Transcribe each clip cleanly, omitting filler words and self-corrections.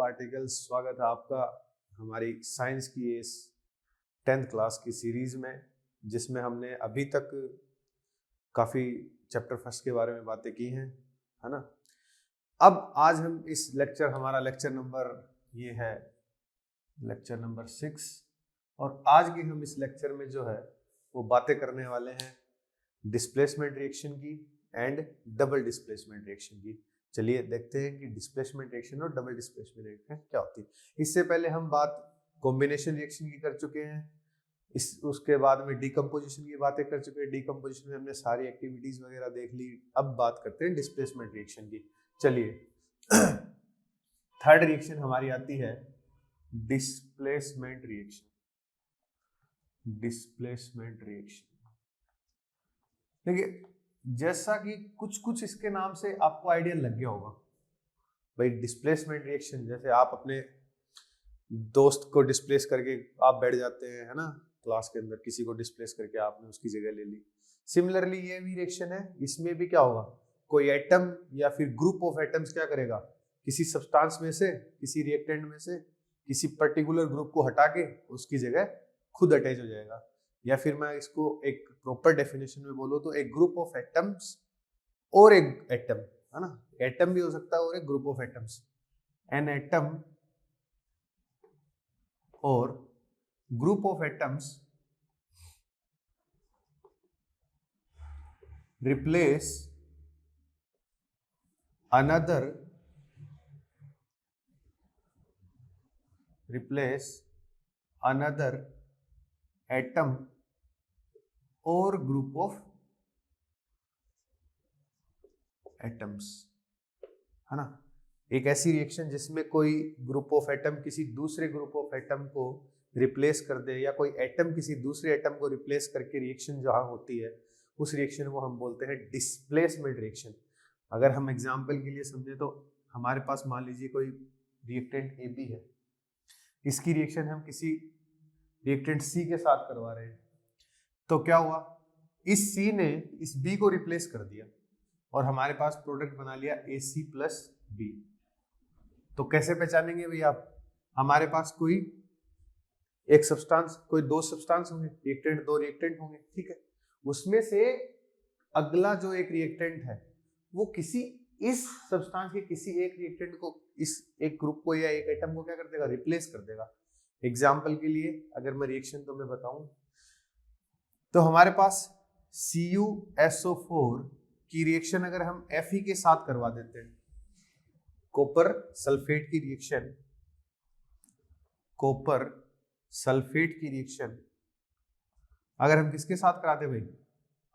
Particles, स्वागत है आपका हमारी साइंस की इस 10th क्लास की सीरीज में, जिसमें हमने अभी तक काफ़ी चैप्टर फर्स्ट के बारे में बातें की हैं, है ना। अब आज हम इस हमारा लेक्चर नंबर ये है लेक्चर नंबर 6, और आज की हम इस लेक्चर में जो है वो बातें करने वाले हैं डिस्प्लेसमेंट रिएक्शन की एंड डबल डिस्प्लेसमेंट रिएक्शन की। चलिए देखते हैं कि डिस्प्लेसमेंट रिएक्शन और डबल डिस्प्लेसमेंट रिएक्शन क्या होती है। इससे पहले हम बात कॉम्बिनेशन रिएक्शन की कर चुके हैं, उसके बाद में डिकम्पोजिशन की बातें कर चुके हैं। डिकम्पोजिशन में हमने सारी एक्टिविटीज वगैरह देख ली। अब बात करते हैं डिस्प्लेसमेंट रिएक्शन की। चलिए थर्ड रिएक्शन हमारी आती है डिस्प्लेसमेंट रिएक्शन। डिस्प्लेसमेंट रिएक्शन देखिए, जैसा कि कुछ इसके नाम से आपको आइडिया लग गया होगा भाई। डिस्प्लेसमेंट रिएक्शन जैसे आप अपने दोस्त को डिस्प्लेस करके आप बैठ जाते हैं, है ना, क्लास के अंदर किसी को डिस्प्लेस करके आपने उसकी जगह ले ली। सिमिलरली ये भी रिएक्शन है, इसमें भी क्या होगा, कोई एटम या फिर ग्रुप ऑफ एटम्स क्या करेगा, किसी सब्सटेंस में से, किसी रिएक्टेंट में से किसी पर्टिकुलर ग्रुप को हटा के उसकी जगह खुद अटैच हो जाएगा। या फिर मैं इसको एक प्रॉपर डेफिनेशन में बोलूं तो एक ग्रुप ऑफ एटम्स और एक एटम, है ना, एटम भी हो सकता है और एक group of atoms. An atom और group of atoms replace another atom और ग्रुप ऑफ एटम्स, है ना। एक ऐसी रिएक्शन जिसमें कोई ग्रुप ऑफ एटम किसी दूसरे ग्रुप ऑफ एटम को रिप्लेस कर दे, या कोई एटम किसी दूसरे एटम को रिप्लेस करके रिएक्शन जहां होती है, उस रिएक्शन को हम बोलते हैं डिस्प्लेसमेंट रिएक्शन। अगर हम एग्जांपल के लिए समझे तो हमारे पास मान लीजिए कोई रिएक्टेंट ए बी है, इसकी रिएक्शन हम किसी रिएक्टेंट सी के साथ करवा रहे हैं, तो क्या हुआ, इस सी ने इस बी को रिप्लेस कर दिया और हमारे पास प्रोडक्ट बना लिया AC प्लस बी। तो कैसे पहचानेंगे भाई आप, हमारे पास कोई एक सब्सटेंस, कोई दो सब्सटेंस होंगे, रिएक्टेंट दो रिएक्टेंट होंगे, ठीक है। उसमें से अगला जो एक रिएक्टेंट है वो किसी इस सब्सटेंस के किसी एक रिएक्टेंट को, इस एक ग्रुप को या एक एटम को क्या कर देगा, रिप्लेस कर देगा। एग्जाम्पल के लिए अगर मैं रिएक्शन तुम्हें बताऊं तो हमारे पास CuSO4 की रिएक्शन अगर हम Fe के साथ करवा देते हैं, कॉपर सल्फेट की रिएक्शन, कॉपर सल्फेट की रिएक्शन अगर हम किसके साथ कराते भाई,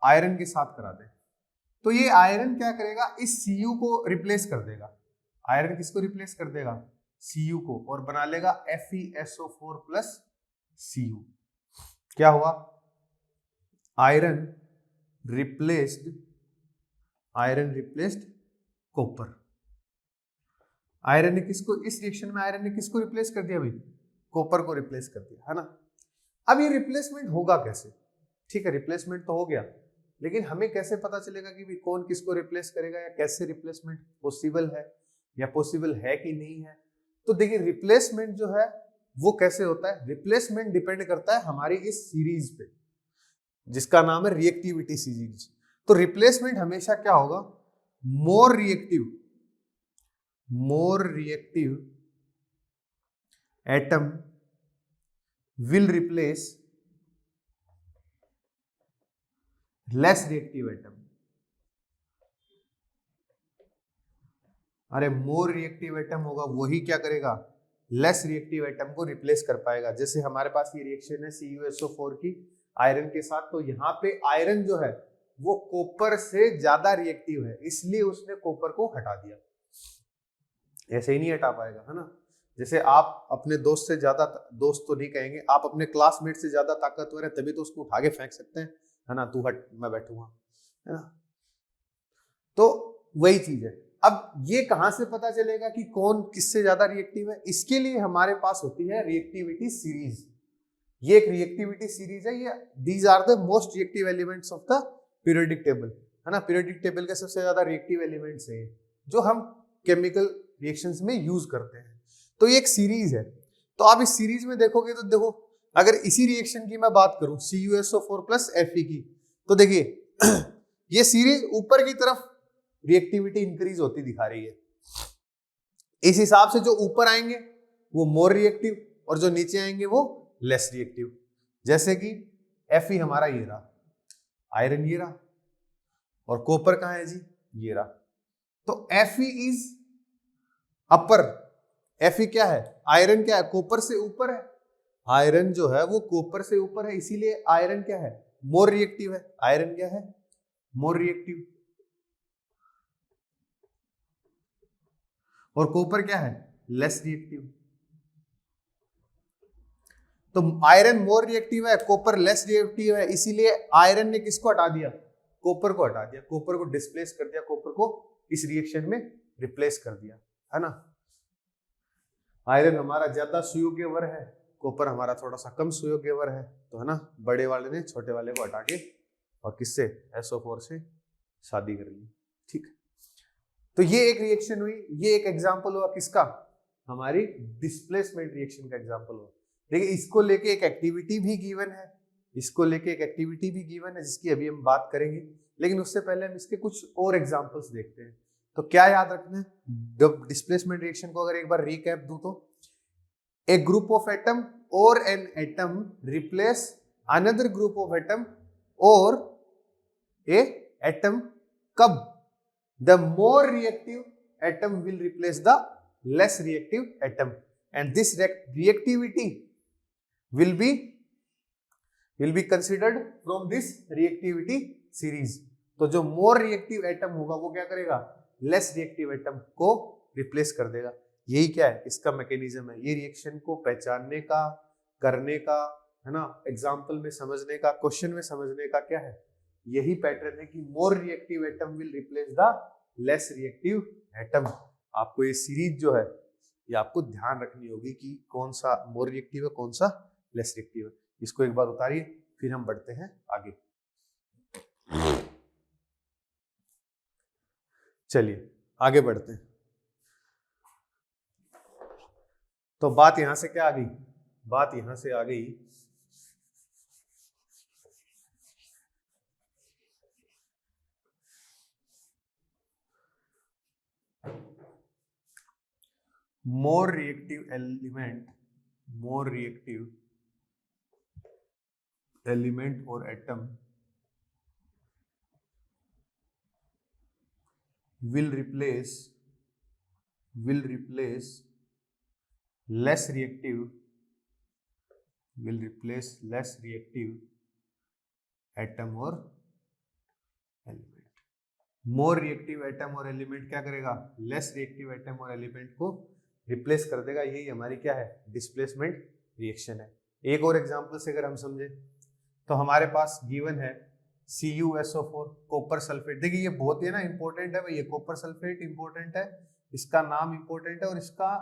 आयरन के साथ करा दें, तो ये आयरन क्या करेगा, इस Cu को रिप्लेस कर देगा। आयरन किसको रिप्लेस कर देगा, Cu को, और बना लेगा FeSO4 प्लस Cu। क्या हुआ, आयरन रिप्लेस्ड कॉपर। आयरन ने किसको, इस रिएक्शन में आयरन ने किसको रिप्लेस कर दिया भाई, कॉपर को रिप्लेस कर दिया, है ना। अब ये रिप्लेसमेंट होगा कैसे, ठीक है, रिप्लेसमेंट तो हो गया, लेकिन हमें कैसे पता चलेगा कि भाई कौन किसको रिप्लेस करेगा, या कैसे रिप्लेसमेंट पॉसिबल है या पॉसिबल है कि नहीं है। तो देखिए रिप्लेसमेंट जो है वो कैसे होता है, रिप्लेसमेंट डिपेंड करता है हमारी इस सीरीज पे जिसका नाम है रिएक्टिविटी सीरीज। तो रिप्लेसमेंट हमेशा क्या होगा, more reactive atom will replace less reactive atom. अरे मोर रिएक्टिव एटम होगा वही क्या करेगा, लेस रिएक्टिव एटम को रिप्लेस कर पाएगा। जैसे हमारे पास ये रिएक्शन है CuSO4 की आयरन के साथ, तो यहाँ पे आयरन जो है वो कॉपर से ज्यादा रिएक्टिव है, इसलिए उसने कॉपर को हटा दिया। ऐसे ही नहीं हटा पाएगा, है ना। जैसे आप अपने दोस्त से ज्यादा, दोस्त तो नहीं कहेंगे, आप अपने क्लासमेट से ज्यादा ताकतवर है तभी तो उसको उठा के फेंक सकते हैं, है ना, तू हट मैं बैठूंगा, है ना। तो वही चीज है। अब ये कहां से पता चलेगा कि कौन किससे ज्यादा रिएक्टिव है, इसके लिए हमारे पास होती है रिएक्टिविटी सीरीज। ये एक रिएक्टिविटी सीरीज है, ये these are the most reactive elements of the periodic table, है ना। पीरियोडिक टेबल के सबसे ज्यादा रिएक्टिव एलिमेंट्स है जो हम केमिकल रिएक्शंस में यूज करते हैं। तो ये एक सीरीज है। तो आप इस सीरीज में देखोगे तो देखो, अगर इसी रिएक्शन की मैं बात करूं CuSO4 प्लस Fe की, तो देखिए ये सीरीज ऊपर की तरफ रिएक्टिविटी इंक्रीज होती दिखा रही है। इस हिसाब से जो ऊपर आएंगे वो मोर रिएक्टिव और जो नीचे आएंगे वो लेस रिएक्टिव। जैसे कि Fe हमारा ये रहा, आयरन ये रहा, और कॉपर कहाँ है जी, ये रहा। तो Fe इज अपर, Fe क्या है, आयरन क्या है, कॉपर से ऊपर है। आयरन जो है वो कॉपर से ऊपर है, इसीलिए आयरन क्या है, मोर रिएक्टिव है। आयरन क्या है, मोर रिएक्टिव। और कॉपर क्या है, लेस रिएक्टिव। तो आयरन मोर रिएक्टिव है, कॉपर लेस रिएक्टिव है, इसीलिए आयरन ने किसको हटा दिया, कॉपर को हटा दिया, कॉपर को डिस्प्लेस कर दिया, कॉपर को इस रिएक्शन में रिप्लेस कर दिया, है ना। आयरन हमारा ज्यादा सुयोग्यवर है, कॉपर हमारा थोड़ा सा कम सुयोग्यवर है, तो है ना, बड़े वाले ने छोटे वाले को हटा के और किससे, SO4 से शादी कर ली। ठीक, तो ये एक रिएक्शन हुई, ये एक एग्जांपल हुआ किसका, हमारी डिस्प्लेसमेंट रिएक्शन का एग्जांपल हुआ। देखिए इसको लेके एक एक्टिविटी भी गिवन है, इसको लेके एक एक्टिविटी भी गिवन है जिसकी अभी हम बात करेंगे, लेकिन उससे पहले हम इसके कुछ और एग्जांपल्स देखते हैं। तो क्या याद रखना है, जब डिस्प्लेसमेंट रिएक्शन को अगर एक बार रिकैप दूं तो, ए ग्रुप ऑफ एटम और an atom replace another group of atom और ए एटम, कब, the more reactive atom will replace the less reactive atom, and this reactivity will be considered from this reactivity series. तो जो more reactive atom होगा वो क्या करेगा, less reactive atom को replace कर देगा। यही क्या है, इसका मैकेनिज्म है, ये रिएक्शन को पहचानने का, करने का, है ना, एग्जाम्पल में समझने का, क्वेश्चन में समझने का क्या है, यही पैटर्न है कि more reactive atom will replace the less reactive atom. आपको ये सीरीज जो है ये आपको ध्यान रखनी होगी कि कौन सा मोर रिएक्टिव है, कौन सा लेस रिएक्टिव है। इसको एक बार उतारिए, फिर हम बढ़ते हैं आगे। चलिए आगे बढ़ते हैं। तो बात यहां से क्या आ गई, बात यहां से आ गई more reactive element or atom will replace less reactive atom or element। More reactive atom और एलिमेंट क्या करेगा, लेस रिएक्टिव एटम और एलिमेंट को रिप्लेस कर देगा। यही हमारी क्या है, डिस्प्लेसमेंट रिएक्शन है। एक और एग्जांपल से अगर हम समझे तो हमारे पास गिवन है CuSO4 कॉपर सल्फेट। देखिए ये बहुत ही ना इंपॉर्टेंट है भाई, ये कॉपर सल्फेट इंपॉर्टेंट है, इसका नाम इंपॉर्टेंट है और इसका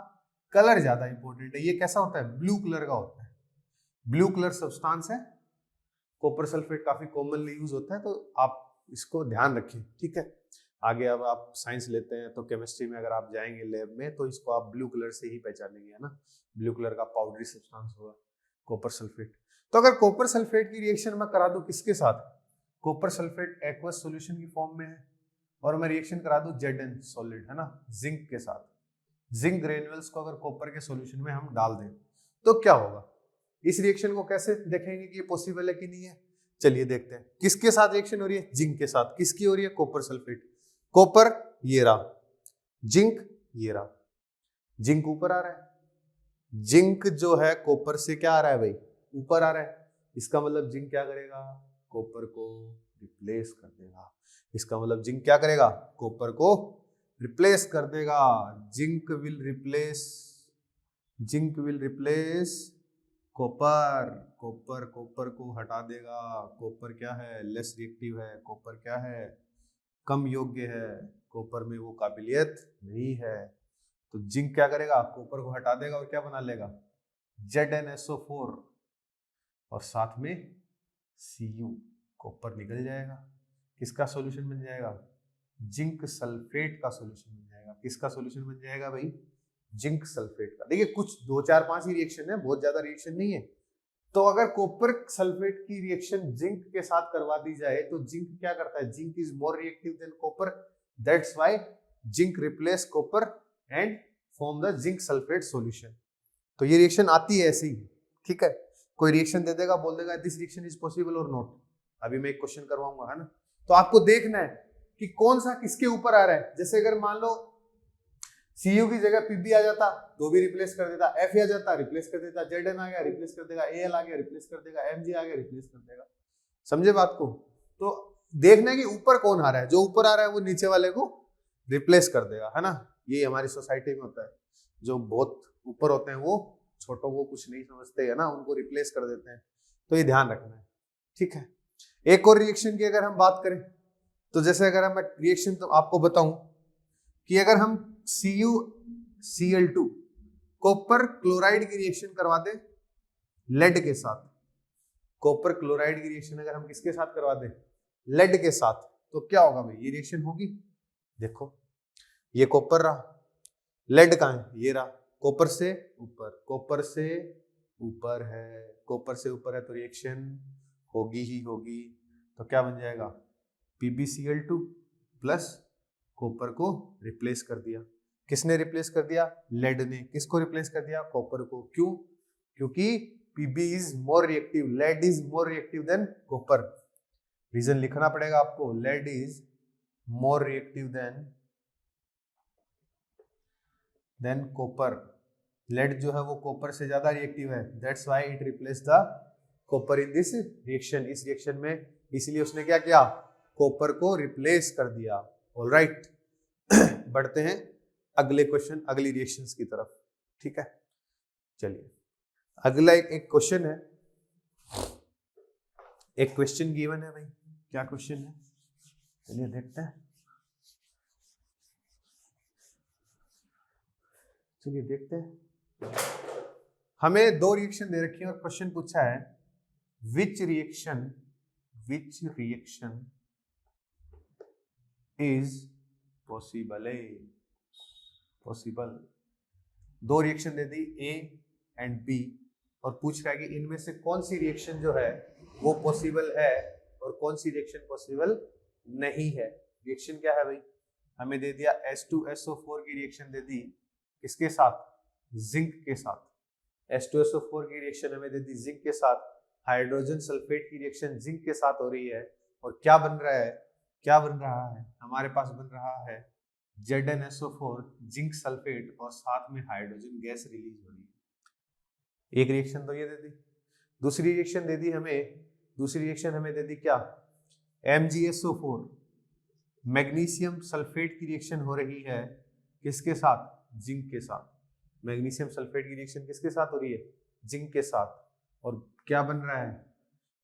कलर ज्यादा इंपॉर्टेंट है। ये कैसा होता है, ब्लू कलर का होता है, ब्लू कलर सब्सटेंस है। कॉपर सल्फेट काफी कॉमनली यूज होता है, तो आप इसको ध्यान रखें, ठीक है। आगे अब आप साइंस लेते हैं तो केमिस्ट्री में अगर आप जाएंगे लैब में तो इसको आप ब्लू कलर से ही पहचानेंगे, है ना, ब्लू कलर का पाउडरी सब्सटेंस होगा कॉपर सल्फेट। तो अगर कॉपर सल्फेट की रिएक्शन मैं करा दूं किसके साथ, कॉपर सल्फेट एक्वस सॉल्यूशन की फॉर्म में है, और मैं रिएक्शन करा दूं Zn सॉलिड, है ना, जिंक के साथ, जिंक ग्रेन्यूल्स को अगर कॉपर के सॉल्यूशन में हम डाल दें तो क्या होगा। इस रिएक्शन को कैसे देखेंगे कि ये पॉसिबल है कि नहीं है, चलिए देखते हैं। किसके साथ रिएक्शन हो रही है, जिंक के साथ। किसकी हो रही है, कॉपर सल्फेट। कॉपर ये रहा, जिंक ये रहा, जिंक ऊपर आ रहा है, जिंक जो है कॉपर से क्या आ रहा है भाई, ऊपर आ रहा है। इसका मतलब जिंक क्या करेगा, कॉपर को रिप्लेस कर देगा। इसका मतलब जिंक क्या करेगा, कॉपर को रिप्लेस कर देगा। Zinc will replace copper, copper को हटा देगा। कॉपर क्या है, लेस रिएक्टिव है, कॉपर क्या है, कम योग्य है, कॉपर में वो काबिलियत नहीं है। तो जिंक क्या करेगा, कॉपर को हटा देगा और क्या बना लेगा, ZnSO4 और साथ में Cu, कॉपर निकल जाएगा। किसका सॉल्यूशन बन जाएगा, जिंक सल्फेट का सॉल्यूशन बन जाएगा। किसका सॉल्यूशन बन जाएगा भाई, जिंक सल्फेट का। देखिए कुछ 2 4 5 ही रिएक्शन है, बहुत ज्यादा रिएक्शन नहीं है। तो अगर कॉपर सल्फेट की रिएक्शन जिंक के साथ करवा दी जाए तो जिंक क्या करता है, zinc is more reactive than copper, that's why zinc replace copper and form the zinc sulphate solution. तो ये रिएक्शन आती है ऐसे ही, ठीक है। कोई रिएक्शन दे देगा, बोल देगा दिस रिएक्शन इज पॉसिबल और नॉट। अभी मैं एक क्वेश्चन करवाऊंगा, है ना। तो आपको देखना है कि कौन सा किसके ऊपर आ रहा है। जैसे अगर मान लो Cu की जगह Pb आ जाता तो भी रिप्लेस कर देता, Fe आ जाता रिप्लेस कर देता, Zn आ गया रिप्लेस कर देगा, Al आ गया रिप्लेस कर देगा, Mg आ गया रिप्लेस कर देगा। समझे बात को। तो देखना है कि ऊपर कौन आ रहा है, जो ऊपर आ रहा है वो नीचे वाले को रिप्लेस कर देगा, है ना। ये हमारी सोसाइटी में होता है, जो बहुत ऊपर होते हैं वो छोटों को कुछ नहीं समझते है ना, उनको रिप्लेस कर देते हैं। तो ये ध्यान रखना है, ठीक है। एक और रिएक्शन की अगर हम बात करें तो जैसे अगर हम रिएक्शन तो आपको बताऊं कि अगर हम CuCl2 कॉपर क्लोराइड की रिएक्शन करवा दे लेड के साथ, कॉपर क्लोराइड की रिएक्शन अगर हम किसके साथ करवा दे, लेड के साथ, तो क्या होगा भाई, ये रिएक्शन होगी। देखो ये कॉपर रहा, लेड कहाँ है, ये रहा, कॉपर से ऊपर, कॉपर से ऊपर है, कॉपर से ऊपर है तो रिएक्शन होगी ही होगी। तो क्या बन जाएगा, PbCl2 प्लस कॉपर को रिप्लेस कर दिया। किसने रिप्लेस कर दिया, लेड ने। किसको रिप्लेस कर दिया, कॉपर को। क्यों, क्योंकि Pb is more reactive, lead is more reactive than copper. Reason लिखना पड़ेगा आपको, lead is more reactive than copper. Lead जो है वो कॉपर से ज्यादा रिएक्टिव है, that's why it replace the copper in this reaction, इस रिएक्शन में। इसलिए उसने क्या किया, कॉपर को रिप्लेस कर दिया। ऑलराइट बढ़ते हैं अगले क्वेश्चन, अगली रिएक्शंस की तरफ, ठीक है। चलिए अगला एक क्वेश्चन है, एक क्वेश्चन गिवन है भाई। क्या क्वेश्चन है, चलिए देखते हैं, चलिए देखते हैं। हमें 2 रिएक्शन दे रखी है और क्वेश्चन पूछा है which reaction is possible. Possible 2 reaction they the A and B और पूछ रहा है कि इनमें से कौन सी रिएक्शन जो है वो पॉसिबल है और कौन सी रिएक्शन पॉसिबल नहीं है। रिएक्शन क्या है भाई, हमें दे दिया H2SO4 की रिएक्शन दे दी, किसके साथ, जिंक के साथ। H2SO4 की रिएक्शन हमें दे दी जिंक के साथ, हाइड्रोजन सल्फेट की रिएक्शन जिंक के साथ हो रही है और क्या बन रहा है, क्या बन रहा है, हमारे पास बन रहा है ZnSO4 जिंक सल्फेट और साथ में हाइड्रोजन गैस रिलीज हो रही है। एक रिएक्शन तो ये दे दी। दूसरी रिएक्शन दे दी हमें, दे दी क्या, MgSO4 मैग्नीशियम सल्फेट की रिएक्शन हो रही है किसके साथ, जिंक के साथ। मैग्नीशियम सल्फेट की रिएक्शन किसके साथ हो रही है, जिंक के साथ। और क्या बन रहा है,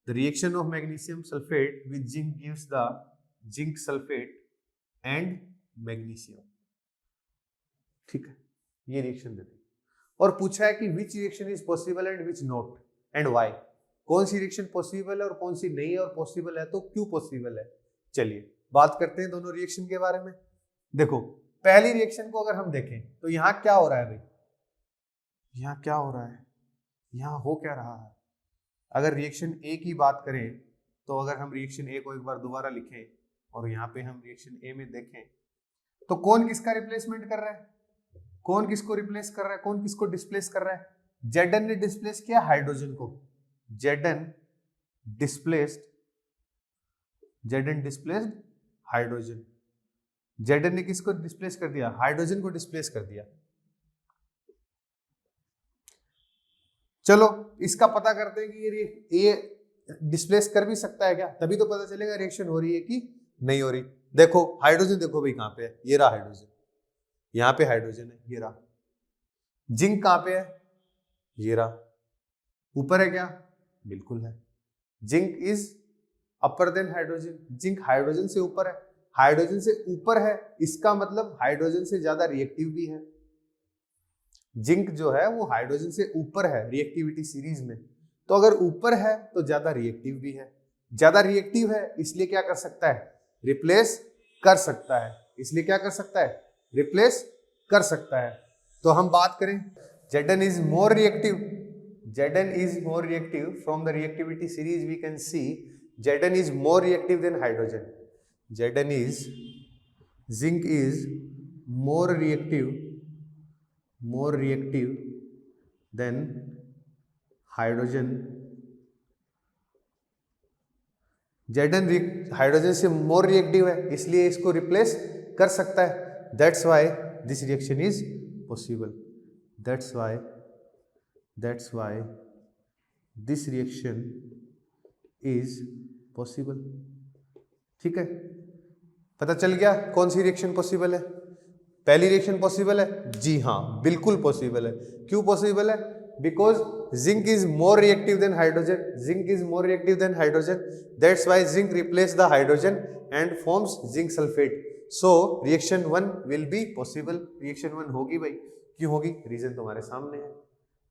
the reaction of magnesium sulphate with zinc gives the zinc sulphate and magnesium, ठीक है। ये रिएक्शन दे दी और पूछा है कि which reaction is possible and which not and why. कौन सी रिएक्शन पॉसिबल है और कौन सी नहीं है, और पॉसिबल है तो क्यों पॉसिबल है। चलिए बात करते हैं दोनों रिएक्शन के बारे में। देखो पहली रिएक्शन को अगर हम देखें तो यहाँ क्या हो रहा है भाई, यहाँ क्या हो रहा है, यहाँ हो क्या रहा है। अगर रिएक्शन ए की बात करें तो अगर हम रिएक्शन ए को एक बार दोबारा लिखें और यहाँ पे हम रिएक्शन ए में देखें तो कौन किसका रिप्लेसमेंट कर रहा है, कौन किसको रिप्लेस कर रहा है, कौन किसको डिस्प्लेस कर रहा है। Zn ने डिस्प्लेस किया हाइड्रोजन को, Zn डिस्प्लेस्ड हाइड्रोजन। Zn ने किसको डिस्प्लेस कर दिया, हाइड्रोजन को डिस्प्लेस कर दिया। चलो इसका पता करते हैं कि ये डिस्प्लेस कर भी सकता है क्या, तभी तो पता चलेगा रिएक्शन हो रही है कि नहीं हो रही। देखो हाइड्रोजन देखो भाई कहाँ पे है, ये रहा हाइड्रोजन, यहाँ पे हाइड्रोजन है, ये रहा। जिंक कहाँ पे है, ये रहा, ऊपर है क्या, बिल्कुल है। Zinc is upper than hydrogen, zinc hydrogen से ऊपर है। हाइड्रोजन से ऊपर है इसका मतलब हाइड्रोजन से ज्यादा रिएक्टिव भी है। जिंक जो है वो हाइड्रोजन से ऊपर है रिएक्टिविटी सीरीज में, तो अगर ऊपर है तो ज्यादा रिएक्टिव भी है। ज्यादा रिएक्टिव है इसलिए क्या कर सकता है, रिप्लेस कर सकता है। इसलिए क्या कर सकता है, रिप्लेस कर सकता है। तो हम बात करें Zn is more reactive. Zn is more reactive. From the reactivity series we can see Zn is more reactive than hydrogen. Zn is zinc is more reactive than hydrogen. Zn hydrogen से more reactive है, इसलिए इसको replace कर सकता है. That's why this reaction is possible. That's why this reaction is possible. ठीक है, पता चल गया कौन सी रिएक्शन पॉसिबल है. पहली रिएक्शन पॉसिबल है, जी हाँ बिल्कुल पॉसिबल है. क्यों पॉसिबल है? Because zinc is more reactive then hydrogen. Zinc is more reactive then hydrogen. That's why zinc replace the hydrogen and forms zinc sulphate. So reaction 1 will be possible. Reaction 1 होगी भाई. क्यों होगी? Reason तुम्हारे सामने है.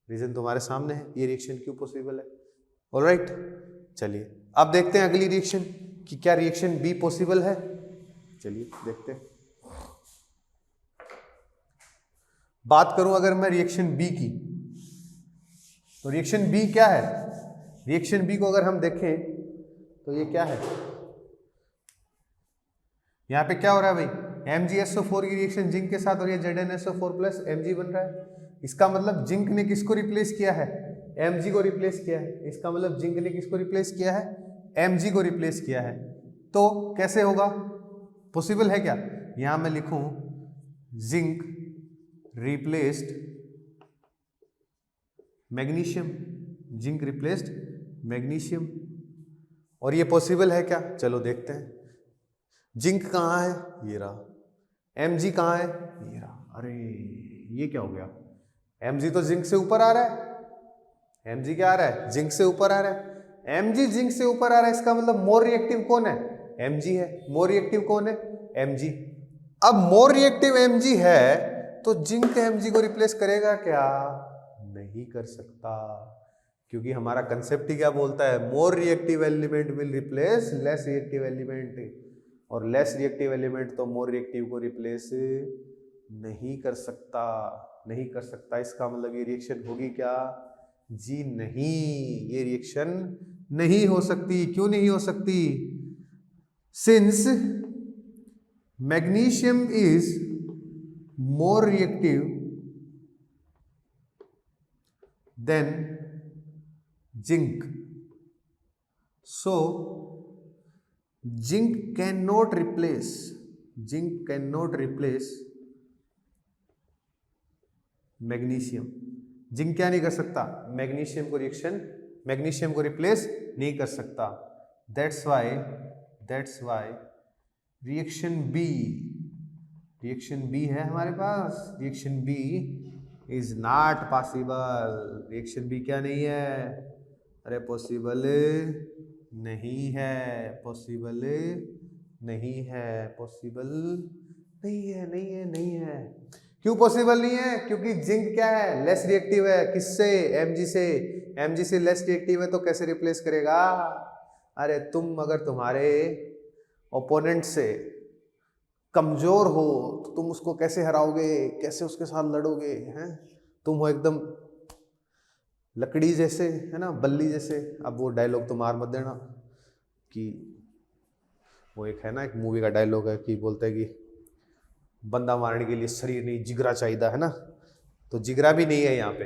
Reason तुम्हारे सामने है, ये रिएक्शन क्यों पॉसिबल है. ऑलराइट, चलिए अब देखते हैं अगली रिएक्शन कि क्या रिएक्शन बी पॉसिबल है. चलिए देखते हैं. बात करूं अगर मैं रिएक्शन बी की, तो रिएक्शन बी क्या है? रिएक्शन बी को अगर हम देखें तो ये क्या है, यहां पे क्या हो रहा है भाई? MgSO4 की रिएक्शन जिंक के साथ और ये ZnSO4 प्लस Mg बन रहा है. इसका मतलब जिंक ने किसको रिप्लेस किया है? Mg को रिप्लेस किया है. इसका मतलब जिंक ने किसको रिप्लेस किया है? Mg को रिप्लेस किया है. तो कैसे होगा? पॉसिबल है क्या? यहां मैं लिखूं zinc replaced magnesium. Zinc replaced magnesium. और ये पॉसिबल है क्या? चलो देखते हैं. जिंक कहाँ है? ये रहा. Mg कहाँ है? ये रहा. अरे ये क्या हो गया? Mg तो जिंक से ऊपर आ रहा है. Mg क्या आ रहा है? जिंक से ऊपर आ रहा है. Mg जिंक से ऊपर आ रहा है, इसका मतलब मोर रिएक्टिव कौन है? Mg है. मोर रिएक्टिव कौन है? Mg. अब मोर रिएक्टिव Mg है तो जिंक Mg को रिप्लेस करेगा क्या? नहीं कर सकता, क्योंकि हमारा कंसेप्ट ही क्या बोलता है? More reactive element will replace less reactive element. और लेस रिएक्टिव एलिमेंट तो मोर रिएक्टिव को रिप्लेस नहीं कर सकता. नहीं कर सकता. इसका मतलब ये रिएक्शन होगी क्या? जी नहीं, ये रिएक्शन नहीं हो सकती. क्यों नहीं हो सकती? Since magnesium is more reactive then zinc, so zinc cannot replace magnesium. Zinc क्या नहीं कर सकता? मैग्नीशियम को रिप्लेस नहीं कर सकता. दैट्स वाई रिएक्शन बी है हमारे पास. Reaction B is not possible. Reaction B क्या नहीं है? अरे पॉसिबल नहीं है. पॉसिबल नहीं है. क्यों पॉसिबल नहीं है? क्योंकि जिंक क्या है? लेस रिएक्टिव है. किससे? Mg से लेस रिएक्टिव है तो कैसे रिप्लेस करेगा? अरे तुम अगर तुम्हारे ओपोनेंट से कमजोर हो तो तुम उसको कैसे हराओगे? कैसे उसके साथ लड़ोगे? हैं, तुम हो एकदम लकड़ी जैसे, है ना, बल्ली जैसे. अब वो डायलॉग तो मार मत देना कि वो एक है ना, एक मूवी का डायलॉग है कि बोलता है कि बंदा मारने के लिए शरीर नहीं जिगरा चाहिए, है ना. तो जिगरा भी नहीं है यहाँ पे.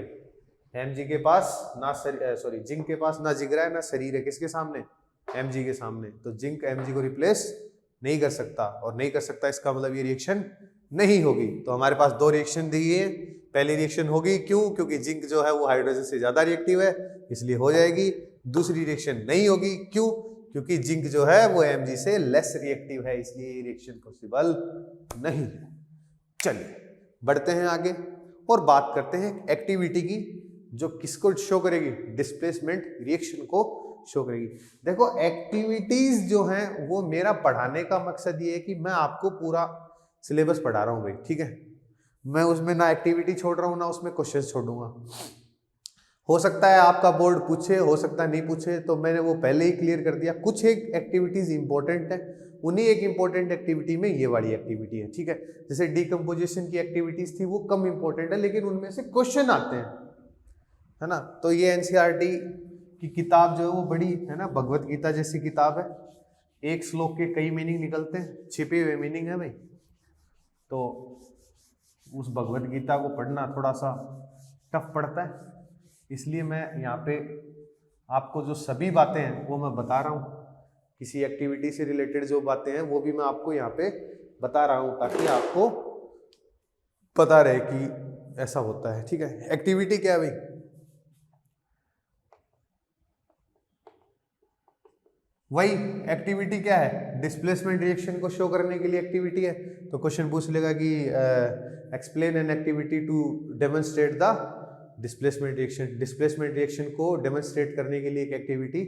Mg के पास ना जिंक के पास ना जिगरा है ना शरीर है. किसके सामने? Mg के सामने. तो जिंक Mg को रिप्लेस नहीं कर सकता. और नहीं कर सकता इसका मतलब ये रिएक्शन नहीं होगी. तो हमारे पास दो रिएक्शन दी है. पहली रिएक्शन होगी. क्यों? क्योंकि जिंक जो है वो हाइड्रोजन से ज्यादा रिएक्टिव है, इसलिए हो जाएगी. दूसरी रिएक्शन नहीं होगी. क्यों? क्योंकि जिंक जो है वो Mg से लेस रिएक्टिव है, इसलिए ये रिएक्शन पॉसिबल नहीं है. चलिए बढ़ते हैं आगे और बात करते हैं एक्टिविटी की, जो किसको शो करेगी? डिस्प्लेसमेंट रिएक्शन को शो करेगी. देखो एक्टिविटीज जो हैं वो मेरा पढ़ाने का मकसद ये है कि मैं आपको पूरा सिलेबस पढ़ा रहा हूँ भाई. ठीक है, मैं उसमें ना एक्टिविटी छोड़ रहा हूँ ना उसमें क्वेश्चन छोड़ूंगा. हो सकता है आपका बोर्ड पूछे, हो सकता है नहीं पूछे, तो मैंने वो पहले ही क्लियर कर दिया। कुछ एक एक्टिविटीज इंपॉर्टेंट है, उन्हीं एक इंपॉर्टेंट एक्टिविटी में ये वाली एक्टिविटी है, ठीक है। जैसे डिकम्पोजिशन की एक्टिविटीज थी वो कम इंपॉर्टेंट है, लेकिन उनमें से क्वेश्चन आते हैं, है ना। तो ये एनसीईआरटी की किताब जो है वो बड़ी है ना, भगवत गीता जैसी किताब है। एक श्लोक के कई मीनिंग निकलते हैं, छिपे हुए मीनिंग है भाई। तो उस भगवत गीता को पढ़ना थोड़ा सा टफ पड़ता है, इसलिए मैं यहाँ पे आपको जो सभी बातें हैं वो मैं बता रहा हूँ। किसी एक्टिविटी से रिलेटेड जो बातें हैं वो भी मैं आपको यहाँ पे बता रहा हूँ, ताकि आपको पता रहे कि ऐसा होता है, ठीक है। एक्टिविटी क्या है भाई? वही एक्टिविटी क्या है? डिस्प्लेसमेंट रिएक्शन को शो करने के लिए एक्टिविटी है। तो क्वेश्चन पूछ लेगा कि explain an activity to demonstrate the displacement reaction. Displacement reaction को डेमोन्स्ट्रेट करने के लिए एक एक्टिविटी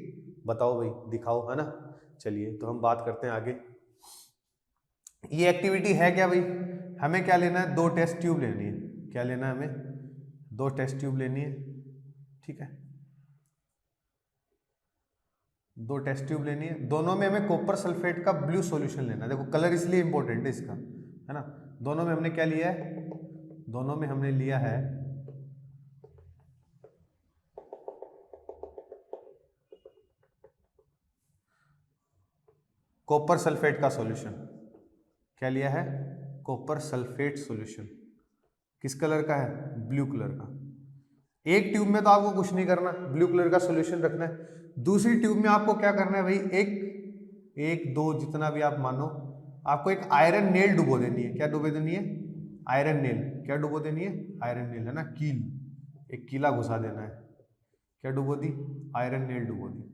बताओ भाई, दिखाओ, है ना। चलिए तो हम बात करते हैं आगे। ये एक्टिविटी है क्या भाई? हमें क्या लेना है? 2 टेस्ट ट्यूब लेनी है। क्या लेना है हमें? 2 टेस्ट ट्यूब लेनी है, ठीक है। 2 टेस्ट ट्यूब लेनी है। दोनों में हमें कॉपर सल्फेट का ब्लू सॉल्यूशन लेना है। देखो कलर इसलिए इंपॉर्टेंट है इसका, है ना। दोनों में हमने क्या लिया है? दोनों में हमने लिया है कॉपर सल्फेट का सॉल्यूशन। क्या लिया है? Copper sulphate solution. किस कलर का है? ब्लू कलर का। एक ट्यूब में तो आपको कुछ नहीं करना, ब्लू कलर का सॉल्यूशन रखना है। दूसरी ट्यूब में आपको क्या करना है भाई? एक 2 जितना भी आप मानो, आपको एक आयरन नेल डुबो देनी है। क्या डुबो देनी है? Iron nail. क्या डुबो देनी है? आयरन नेल, है ना, कील। एक कीला घुसा देना है। क्या डुबो दी? आयरन नेल डुबो दी।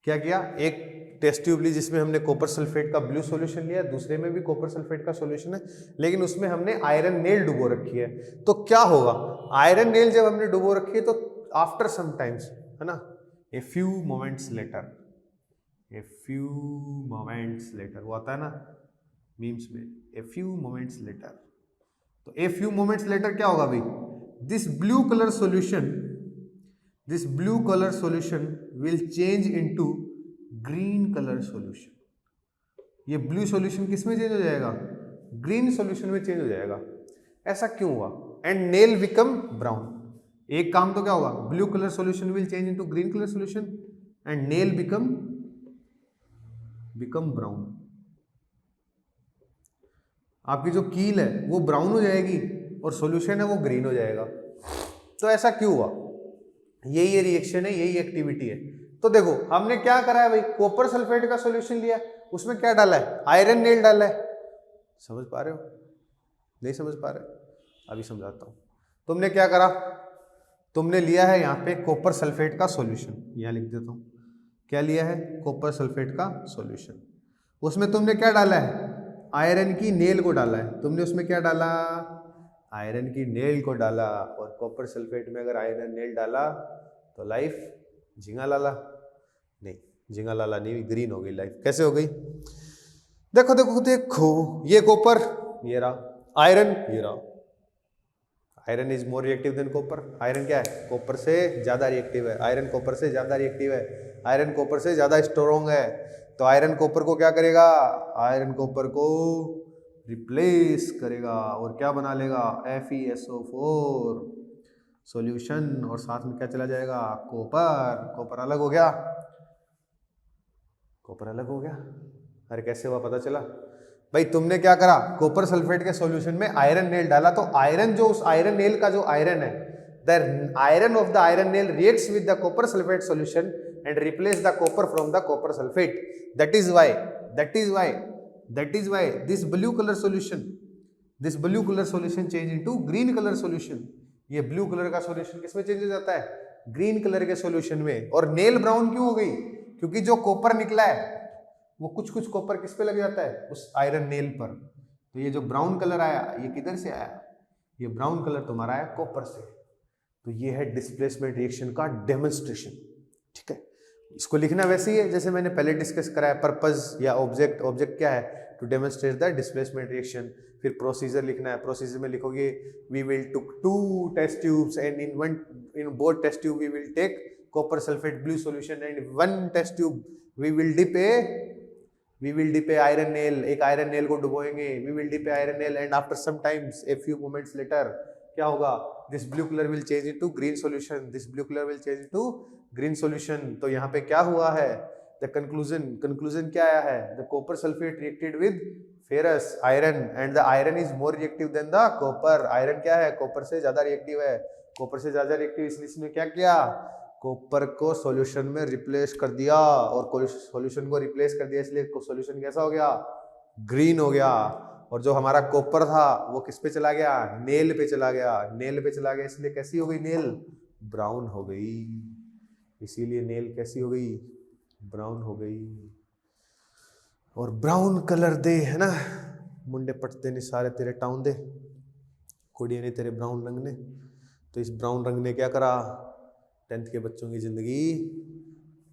क्या किया? एक टेस्ट ट्यूब ली जिसमें हमने कॉपर सल्फेट का ब्लू सॉल्यूशन लिया, दूसरे में भी कॉपर सल्फेट का सॉल्यूशन है, लेकिन उसमें हमने आयरन नेल डुबो रखी है। तो क्या होगा? आयरन नेल जब हमने डुबो रखी है तो आफ्टर सम टाइम्स, है ना, ए फ्यू मोमेंट्स लेटर, ए फ्यू मोमेंट्स लेटर, वो आता है ना मीम्स में, ए फ्यू मोमेंट्स लेटर। तो ए फ्यू मोमेंट्स लेटर क्या होगा भाई? This blue colour solution will change into green colour solution. ये ब्लू सॉल्यूशन किस में चेंज हो जाएगा? ग्रीन सॉल्यूशन में चेंज हो जाएगा। ऐसा क्यों हुआ? And nail become brown. एक काम तो क्या होगा? Blue colour solution will change into green colour solution and nail become brown. आपकी जो कील है वो ब्राउन हो जाएगी और सॉल्यूशन है वो ग्रीन हो जाएगा। तो ऐसा क्यों हुआ? यही रिएक्शन है, यही एक्टिविटी है। तो देखो हमने क्या करा है भाई? कॉपर सल्फेट का सॉल्यूशन लिया, उसमें क्या डाला है? आयरन नेल डाला है। समझ पा रहे हो? नहीं समझ पा रहे? अभी समझाता हूं। तुमने क्या करा? तुमने लिया है यहाँ पे कॉपर सल्फेट का सॉल्यूशन, यहाँ लिख देता हूं। क्या लिया है? कॉपर सल्फेट का सॉल्यूशन। उसमें तुमने क्या डाला है? आयरन की नेल को डाला है। तुमने उसमें क्या डाला? आयरन की नेल को डाला। और कॉपर सल्फेट में अगर आयरन नेल डाला तो लाइफ झिंगा लाला नहीं, झिंगा लाला नहीं, ग्रीन हो गई लाइफ। कैसे हो गई? देखो देखो देखो, ये कॉपर, ये रहा आयरन, ये रहा iron is more reactive than copper. Iron क्या है? कॉपर से ज्यादा रिएक्टिव है। आयरन कॉपर से ज्यादा रिएक्टिव है। आयरन कॉपर से ज्यादा स्ट्रॉन्ग है। तो आयरन कॉपर को क्या करेगा? आयरन कॉपर को रिप्लेस करेगा और क्या बना लेगा? FeSO4 solution. और साथ में क्या चला जाएगा? कॉपर। कॉपर अलग हो गया, कॉपर अलग हो गया। अरे कैसे हुआ पता चला? भाई तुमने क्या करा? कॉपर सल्फेट के सॉल्यूशन में आयरन नेल डाला, तो आयरन जो उस आयरन नेल का जो आयरन है, the iron of the iron nail reacts with the copper sulphate solution and replace the copper from the copper sulphate. That is why this blue colour solution change into green colour solution. ये blue colour का solution किसमें change हो जाता है? Green colour के solution में। और nail brown क्यों हो गई? क्योंकि जो कॉपर निकला है वो कुछ कुछ कॉपर किस पे लग जाता है? उस आयरन नेल पर। तो ये जो ब्राउन कलर आया ये किधर से आया? ये ब्राउन कलर तुम्हारा आया कॉपर से। तो ये है डिस्प्लेसमेंट रिएक्शन का डेमोन्स्ट्रेशन, ठीक है। इसको लिखना वैसे ही है जैसे मैंने पहले डिस्कस करा है। पर्पस या ऑब्जेक्ट क्या है? To demonstrate the displacement reaction. फिर प्रोसीजर लिखना है, प्रोसीजर में लिखोगे we will took 2 test tubes and in both test tube we will take copper sulphate blue solution and 1 test tube we will dip a iron nail, एक iron nail को डुबोएंगे, we will dip a iron nail and after some times a few moments later क्या होगा, this blue colour will change into green solution, this blue colour will change into green solution. तो यहाँ पे क्या हुआ है, द कंक्लूजन क्या आया है, the copper sulphate reacted with ferrous iron and the iron is more reactive then the copper. Iron क्या है, कॉपर से ज्यादा रिएक्टिव है, कॉपर से ज्यादा रिएक्टिव, इसलिए इसने क्या किया, कॉपर को सॉल्यूशन में रिप्लेस कर दिया, और सॉल्यूशन को रिप्लेस कर दिया इसलिए सॉल्यूशन कैसा हो गया, ग्रीन हो गया। और जो हमारा कॉपर था वो किस पे चला गया, नेल पे चला गया, नेल पे चला गया इसलिए कैसी हो गई नेल, ब्राउन हो गई, इसीलिए नेल कैसी हो गई, ब्राउन हो गई। और ब्राउन कलर दे है ना, मुंडे पटते नहीं सारे तेरे टाउन दे, कुड़िया ने तेरे ब्राउन रंग ने, तो इस ब्राउन रंग ने क्या करा, 10th के बच्चों की जिंदगी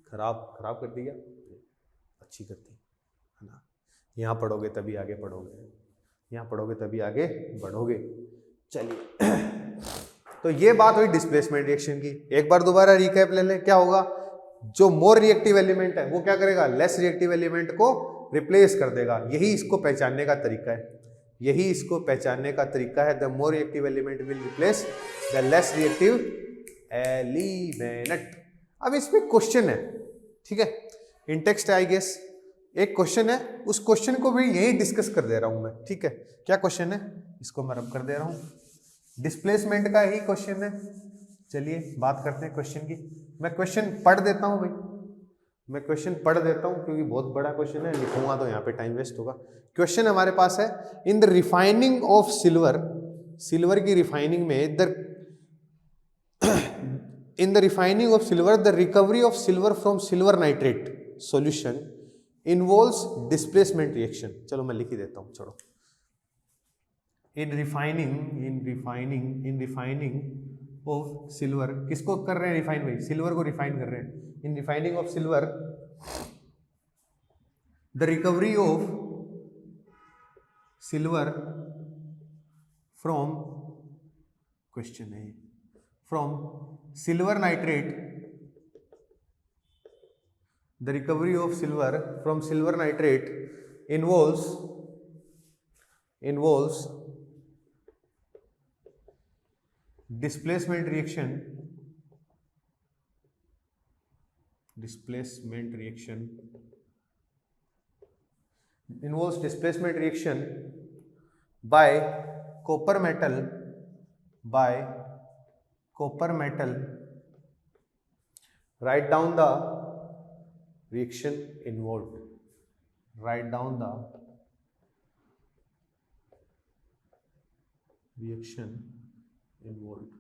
खराब कर दी, अच्छी करती है ना। यहाँ पढ़ोगे तभी आगे पढ़ोगे, यहाँ पढ़ोगे तभी आगे बढ़ोगे। चलिए तो ये बात हुई डिस्प्लेसमेंट रिएक्शन की। एक बार दोबारा रिकैप ले लें, क्या होगा, जो मोर रिएक्टिव एलिमेंट है वो क्या करेगा, लेस रिएक्टिव एलिमेंट को रिप्लेस कर देगा। यही इसको पहचानने का तरीका है, यही इसको पहचानने का तरीका है, the more reactive element will replace the less reactive element. अब इसमें क्वेश्चन है, ठीक है, इन टेक्स्ट आई गेस एक क्वेश्चन है, उस क्वेश्चन को भी यही डिस्कस कर दे रहा हूं मैं, ठीक है। क्या क्वेश्चन है, इसको मैं रब कर दे रहा हूं, डिस्प्लेसमेंट का ही क्वेश्चन है। चलिए बात करते हैं क्वेश्चन की। मैं क्वेश्चन पढ़ देता हूं भाई, मैं क्वेश्चन पढ़ देता हूं क्योंकि बहुत बड़ा क्वेश्चन है, लिखूंगा तो यहाँ पे टाइम वेस्ट होगा। क्वेश्चन हमारे पास है, in the refining of silver, silver की रिफाइनिंग में in the refining of silver the recovery of silver from silver nitrate solution involves displacement reaction. चलो मैं लिख ही देता हूं, छोड़ो। इन रिफाइनिंग ऑफ सिल्वर, किसको कर रहे हैं रिफाइन भाई, सिल्वर को रिफाइन कर रहे हैं। In refining of silver the recovery of silver from, question है, from silver nitrate, the recovery of silver from silver nitrate involves displacement reaction by copper metal write down the reaction involved, write down the reaction involved।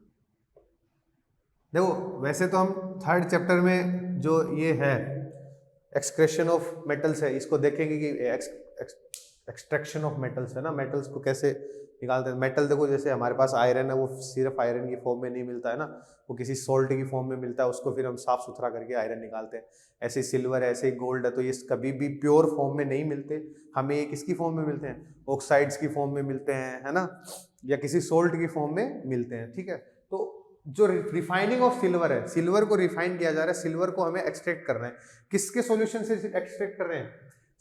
देखो वैसे तो हम 3rd chapter में जो ये है excretion of metals है, इसको देखेंगे कि एक्सट्रैक्शन ऑफ मेटल्स है ना, मेटल्स को कैसे निकालते हैं। मेटल देखो जैसे हमारे पास आयरन है, वो सिर्फ आयरन की फॉर्म में नहीं मिलता है ना, वो किसी सोल्ट की फॉर्म में मिलता है, उसको फिर हम साफ सुथरा करके आयरन निकालते हैं। ऐसे सिल्वर है, ऐसे गोल्ड है, तो ये कभी भी प्योर फॉर्म में नहीं मिलते, हमें ये किसकी फॉर्म में मिलते हैं, ऑक्साइड्स की फॉर्म में मिलते हैं, है ना, या किसी सोल्ट की फॉर्म में मिलते हैं, ठीक है। तो जो रिफाइनिंग ऑफ सिल्वर है, सिल्वर को रिफाइन किया जा रहा है, सिल्वर को हमें एक्सट्रैक्ट कर रहे हैं, किसके सॉल्यूशन से एक्सट्रैक्ट कर रहे हैं,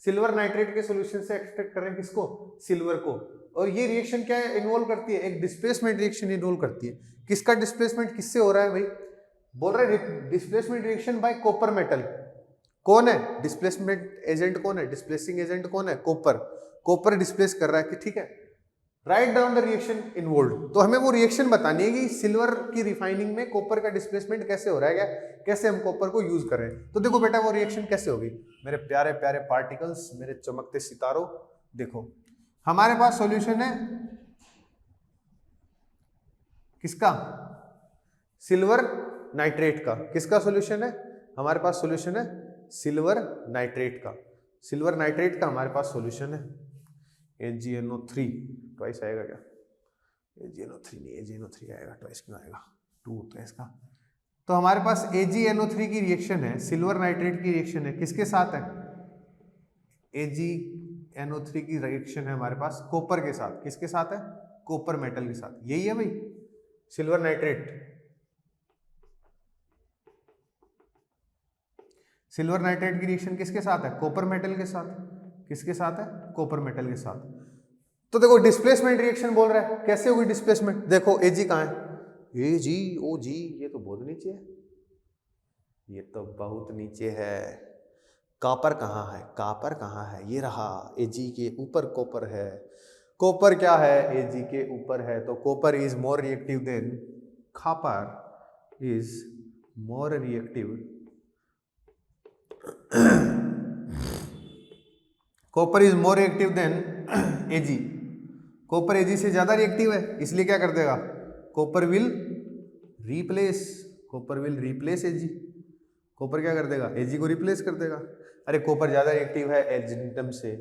सिल्वर नाइट्रेट के सॉल्यूशन से एक्सट्रैक्ट कर रहे हैं, किसको, सिल्वर को। और ये रिएक्शन क्या इन्वॉल्व करती है, एक डिस्प्लेसमेंट रिएक्शन इन्वॉल्व करती है। किसका डिस्प्लेसमेंट किससे हो रहा है भाई, बोल रहे हैं displacement reaction by copper metal. कौन है डिस्प्लेसमेंट एजेंट, कौन है डिस्प्लेसिंग एजेंट, कौन है, कॉपर। कॉपर डिस्प्लेस कर रहा है कि ठीक है, write down the reaction involve. तो हमें वो रिएक्शन बतानी है कि सिल्वर की रिफाइनिंग में कॉपर का डिस्प्लेसमेंट कैसे हो रहा है, क्या कैसे हम कॉपर को यूज कर रहे हैं। तो देखो बेटा वो रिएक्शन कैसे होगी, मेरे प्यारे प्यारे पार्टिकल्स, मेरे चमकते सितारों, देखो हमारे पास सॉल्यूशन है किसका, सिल्वर नाइट्रेट का। किसका सॉल्यूशन है, हमारे पास सॉल्यूशन है सिल्वर नाइट्रेट का। सिल्वर नाइट्रेट का हमारे पास सॉल्यूशन है AgNO3, ट्वाइस आएगा क्या, AgNO3 नहीं, AgNO3 आएगा, ट्वाइस क्यों आएगा, 2 होता है इसका। तो हमारे पास AgNO3 की रिएक्शन है, सिल्वर नाइट्रेट की रिएक्शन है, किसके साथ है, NO3 की रिएक्शन है हमारे पास कॉपर के साथ, किसके साथ है? कॉपर मेटल के साथ, यही है भाई सिल्वर नाइट्रेट। सिल्वर नाइट्रेट की रिएक्शन किसके साथ है? कॉपर मेटल के साथ। किसके साथ है? कॉपर मेटल के साथ। तो देखो डिस्प्लेसमेंट रिएक्शन बोल रहा है, कैसे होगी डिस्प्लेसमेंट? देखो Ag कहाँ है? Ag OG, ये तो बहुत नीचे है, ये तो बहुत नीचे है। कॉपर कहाँ है? कॉपर कहाँ है? ये रहा, Ag के ऊपर कॉपर है। कॉपर क्या है? Ag के ऊपर है, तो copper is more reactive than, copper is more reactive, copper is more reactive then Ag। Copper Ag से ज्यादा रिएक्टिव है, इसलिए क्या कर देगा? Copper will replace, copper will replace Ag। Copper क्या कर देगा? Ag को रिप्लेस कर देगा। अरे कॉपर ज्यादा रिएक्टिव है अर्जेंटिनम से,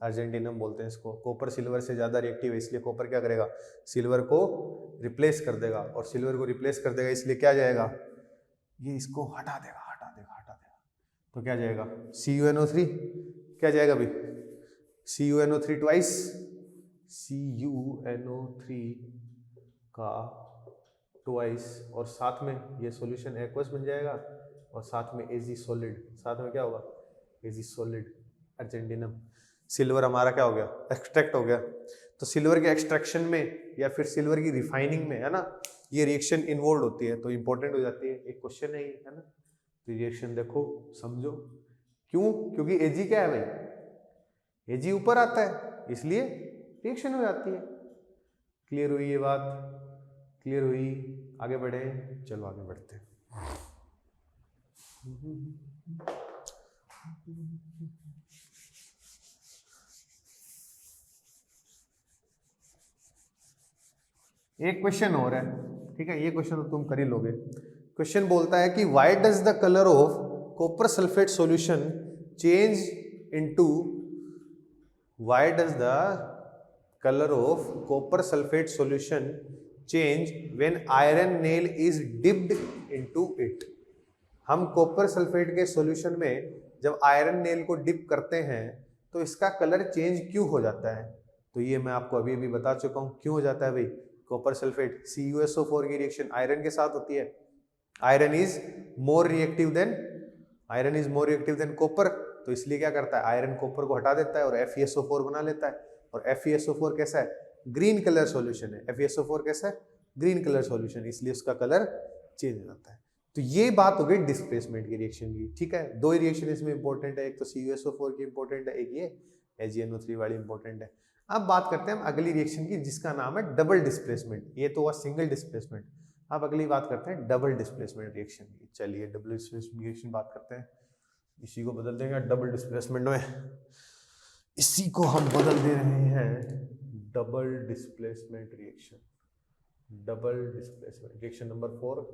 अर्जेंटिनम बोलते हैं इसको। कॉपर सिल्वर से ज्यादा रिएक्टिव है, इसलिए कॉपर क्या करेगा? सिल्वर को रिप्लेस कर देगा, और सिल्वर को रिप्लेस कर देगा इसलिए क्या जाएगा? ये इसको हटा देगा, हटा देगा, हटा देगा, तो क्या जाएगा? CuNO3। क्या जाएगा भाई? CuNO3 ट्वाइस, CuNO3 का ट्वाइस, और साथ में ये सॉल्यूशन एक्वस बन जाएगा, और साथ में Ag सॉलिड, साथ में क्या होगा? Ag solid अर्जेंटिनम। सिल्वर हमारा क्या हो गया? एक्सट्रैक्ट हो गया। तो सिल्वर के एक्सट्रैक्शन में या फिर सिल्वर की रिफाइनिंग में, है ना, ये रिएक्शन इन्वॉल्व होती है, तो इंपॉर्टेंट हो जाती है। एक क्वेश्चन है ये, है ना, तो रिएक्शन देखो समझो। क्यों? क्योंकि Ag क्या है भाई? Ag ऊपर आता है, इसलिए रिएक्शन हो जाती है। क्लियर हुई ये बात? क्लियर हुई? आगे बढ़े, चलो आगे बढ़ते हैं। एक क्वेश्चन और है, ठीक है, ये क्वेश्चन तो तुम कर ही लोगे। क्वेश्चन बोलता है कि why does the colour of copper sulphate solution change into, why does the colour of copper sulphate solution change when iron nail is dipped into it. हम कॉपर सल्फेट के सॉल्यूशन में जब आयरन नेल को dip करते हैं तो इसका colour change क्यों हो जाता है? तो ये मैं आपको अभी अभी बता चुका हूं क्यों हो जाता है भाई। कॉपर सल्फेट CuSO4 की रिएक्शन आयरन के साथ होती है। Iron is more reactive than copper, तो इसलिए क्या करता है? आयरन कॉपर को हटा देता है और FeSO4 बना लेता है। और FeSO4 कैसा है? ग्रीन कलर सॉल्यूशन है। FeSO4 कैसा है? ग्रीन कलर सॉल्यूशन, इसलिए उसका कलर चेंज हो जाता है। तो ये बात हो गई डिस्प्लेसमेंट की रिएक्शन की, ठीक है। दो ही रिएक्शन इसमें इंपॉर्टेंट है, एक तो CuSO4 की इंपॉर्टेंट है, एक ये AgNO3 वाली इंपॉर्टेंट है। अब बात करते हैं हम अगली रिएक्शन की, जिसका नाम है डबल डिस्प्लेसमेंट। ये तो हुआ सिंगल डिस्प्लेसमेंट, अब अगली बात करते हैं डबल डिस्प्लेसमेंट रिएक्शन की। चलिए डबल डिस्प्लेसमेंट रिएक्शन बात करते हैं। इसी को बदल देंगे डबल डिस्प्लेसमेंट में, इसी को हम बदल दे रहे हैं double displacement reaction. Double displacement reaction number 4,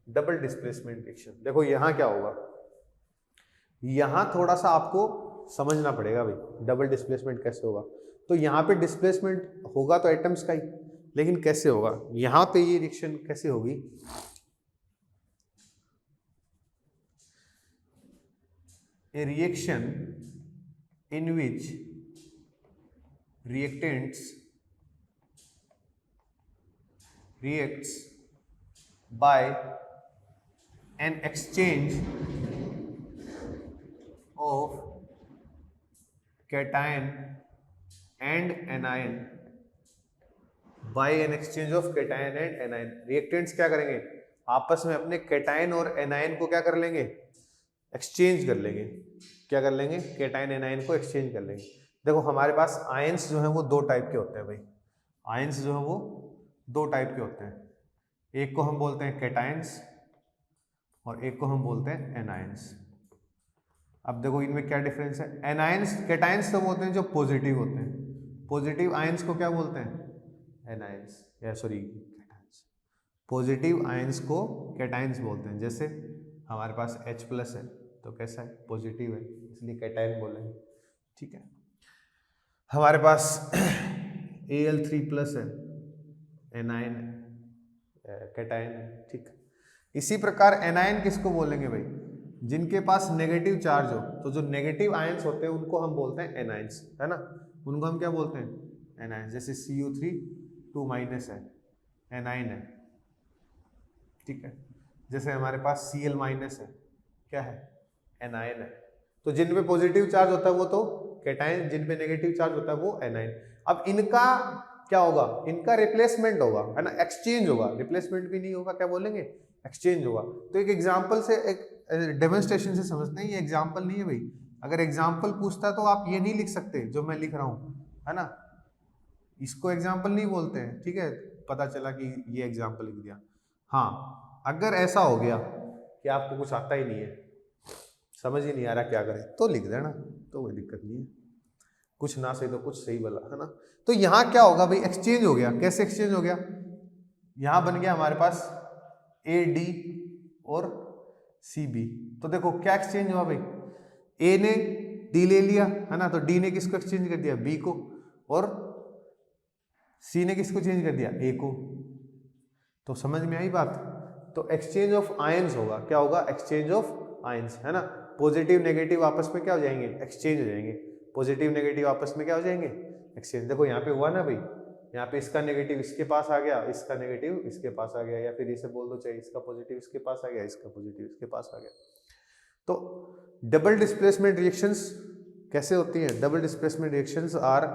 double displacement reaction. देखो यहां क्या होगा, यहां थोड़ा सा आपको समझना पड़ेगा भाई डबल डिस्प्लेसमेंट कैसे होगा। तो यहाँ पे डिस्प्लेसमेंट होगा तो एटम्स का ही, लेकिन कैसे होगा? यहाँ पे ये रिएक्शन कैसे होगी? ए reaction in which reactants reacts by an exchange of cation and anion, by an exchange of cation and anion। Reactants क्या करेंगे? आपस में अपने कैटायन और एनायन को क्या कर लेंगे? एक्सचेंज कर लेंगे। क्या कर लेंगे? कैटायन एनायन को एक्सचेंज कर लेंगे। देखो हमारे पास आयंस जो है वो दो टाइप के होते हैं भाई। आयंस जो है वो दो टाइप के होते हैं, एक को हम बोलते हैं कैटायंस और एक को हम बोलते हैं एनायंस। अब देखो इनमें क्या डिफरेंस है। एनायंस, कैटायंस तो होते हैं जो पॉजिटिव होते हैं, पॉजिटिव आयंस को क्या बोलते हैं? एनायंस, या सॉरी कैटायंस। पॉजिटिव आयंस को कैटायंस बोलते हैं। जैसे हमारे पास H+ है तो कैसा है? पॉजिटिव है, इसलिए कैटायन बोलेंगे, ठीक है। हमारे पास Al3+ है, एनायन कैटायन है, ठीक। इसी प्रकार एनायन किसको बोलेंगे भाई? जिनके पास नेगेटिव चार्ज हो, तो जो नेगेटिव आयंस होते हैं उनको हम बोलते हैं एनायंस, है ना, उनको हम क्या बोलते हैं एनायंस। जैसे Cu3 2 माइनस है, एनायन है, ठीक है। जैसे हमारे पास Cl माइनस है, क्या है, एनायन है। तो जिन पे पॉजिटिव चार्ज होता है वो तो कैटायन, जिन पे नेगेटिव चार्ज होता है वो एनायन। अब इनका क्या होगा, इनका रिप्लेसमेंट होगा, है ना, एक्सचेंज होगा, रिप्लेसमेंट भी नहीं होगा, क्या बोलेंगे, एक्सचेंज होगा। तो एक एग्जांपल से, एक डेमोन्स्ट्रेशन से समझते हैं, ये एग्जांपल नहीं है भाई। अगर एग्जांपल पूछता है तो आप ये नहीं लिख सकते जो मैं लिख रहा हूँ, है ना, इसको एग्जांपल नहीं बोलते हैं, ठीक है। पता चला कि ये एग्जांपल लिख दिया। हाँ, अगर ऐसा हो गया कि आपको कुछ आता ही नहीं है, समझ ही नहीं आ रहा क्या करें, तो लिख देना, तो कोई दिक्कत नहीं है, कुछ ना सही तो कुछ सही वाला, है ना। तो यहाँ क्या होगा भाई, एक्सचेंज हो गया। कैसे एक्सचेंज हो गया, यहाँ बन गया हमारे पास AD और CB। तो देखो क्या एक्सचेंज हुआ भाई, A ने D ले लिया, है ना, तो D ने किसको एक्सचेंज कर दिया, B को, और C ने किसको चेंज कर दिया, A को। तो समझ में आई बात। तो एक्सचेंज ऑफ आयंस होगा, क्या होगा, एक्सचेंज ऑफ आयंस, है ना। पॉजिटिव नेगेटिव आपस में क्या हो जाएंगे, एक्सचेंज हो जाएंगे। पॉजिटिव नेगेटिव आपस में क्या हो जाएंगे, एक्सचेंज। देखो यहाँ पे हुआ ना भाई, यहाँ पे इसका नेगेटिव इसके पास आ गया, इसका नेगेटिव इसके पास आ गया, या फिर इसे बोल दो चाहिए, इसका पॉजिटिव इसके पास आ गया, इसका पॉजिटिव इसके पास आ गया। तो डबल डिस्प्लेसमेंट रिएक्शंस कैसे होती हैं, double displacement reactions are